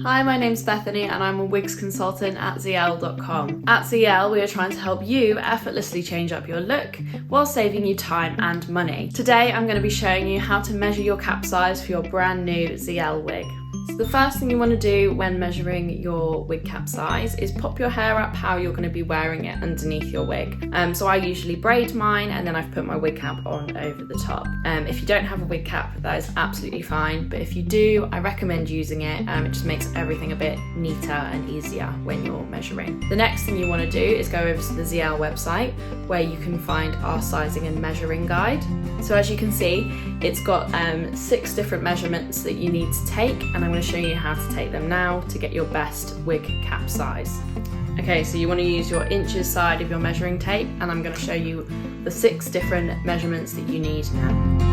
Hi, my name's Bethany and I'm a wigs consultant at Zeeelle.com. At Zeeelle, we are trying to help you effortlessly change up your look while saving you time and money. Today, I'm going to be showing you how to measure your cap size for your brand new Zeeelle wig. So the first thing you want to do when measuring your wig cap size is pop your hair up how you're going to be wearing it underneath your wig. So I usually braid mine and then I've put my wig cap on over the top. If you don't have a wig cap, that is absolutely fine, but if you do, I recommend using it. It just makes everything a bit neater and easier when you're measuring. The next thing you want to do is go over to the Zeeelle website where you can find our sizing and measuring guide. So as you can see, it's got 6 different measurements that you need to take, and I'm going to show you how to take them now to get your best wig cap size. Okay, so you want to use your inches side of your measuring tape, and I'm going to show you the 6 different measurements that you need now.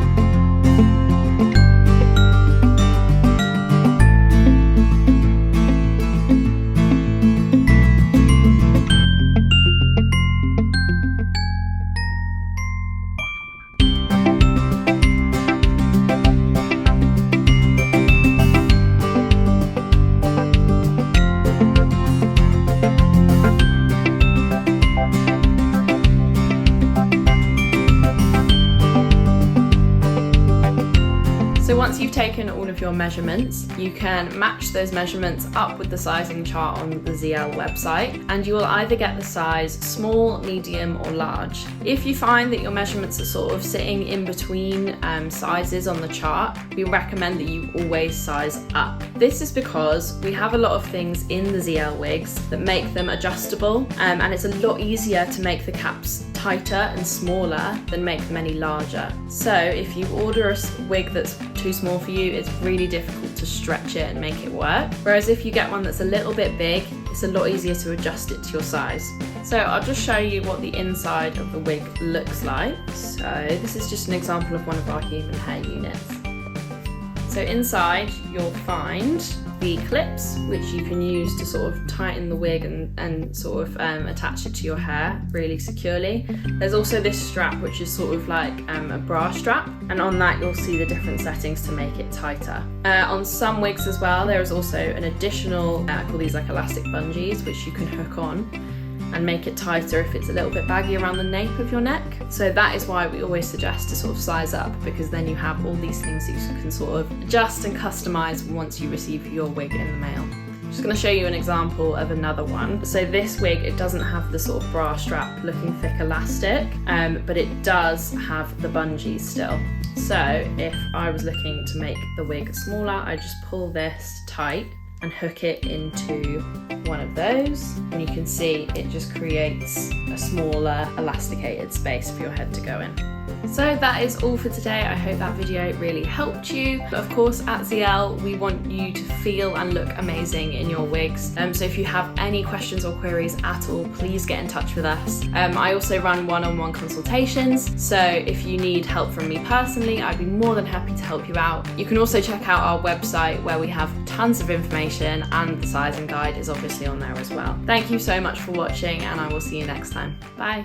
So once you've taken all of your measurements, you can match those measurements up with the sizing chart on the Zeeelle website, and you will either get the size small, medium or large. If you find that your measurements are sort of sitting in between sizes on the chart, we recommend that you always size up. This is because we have a lot of things in the Zeeelle wigs that make them adjustable, and it's a lot easier to make the caps tighter and smaller than make them any larger. So if you order a wig that's too small for you, it's really difficult to stretch it and make it work. Whereas if you get one that's a little bit big, it's a lot easier to adjust it to your size. So I'll just show you what the inside of the wig looks like. So this is just an example of one of our human hair units. So inside you'll find the clips, which you can use to sort of tighten the wig and sort of attach it to your hair really securely. There's also this strap, which is sort of like a bra strap, and on that you'll see the different settings to make it tighter. On some wigs as well, there is also an additional, I call these like elastic bungees, which you can hook on and make it tighter if it's a little bit baggy around the nape of your neck. So that is why we always suggest to sort of size up, because then you have all these things that you can sort of adjust and customize once you receive your wig in the mail. I'm just going to show you an example of another one. So this wig, it doesn't have the sort of bra strap looking thick elastic, but it does have the bungees still. So if I was looking to make the wig smaller, I just pull this tight and hook it into one of those, and you can see it just creates a smaller elasticated space for your head to go in. So that is all for today. I hope that video really helped you. But of course, at Zeeelle, we want you to feel and look amazing in your wigs. So if you have any questions or queries at all, please get in touch with us. I also run one-on-one consultations, so if you need help from me personally, I'd be more than happy to help you out. You can also check out our website where we have tons of information, and the sizing guide is obviously on there as well. Thank you so much for watching, and I will see you next time. Bye.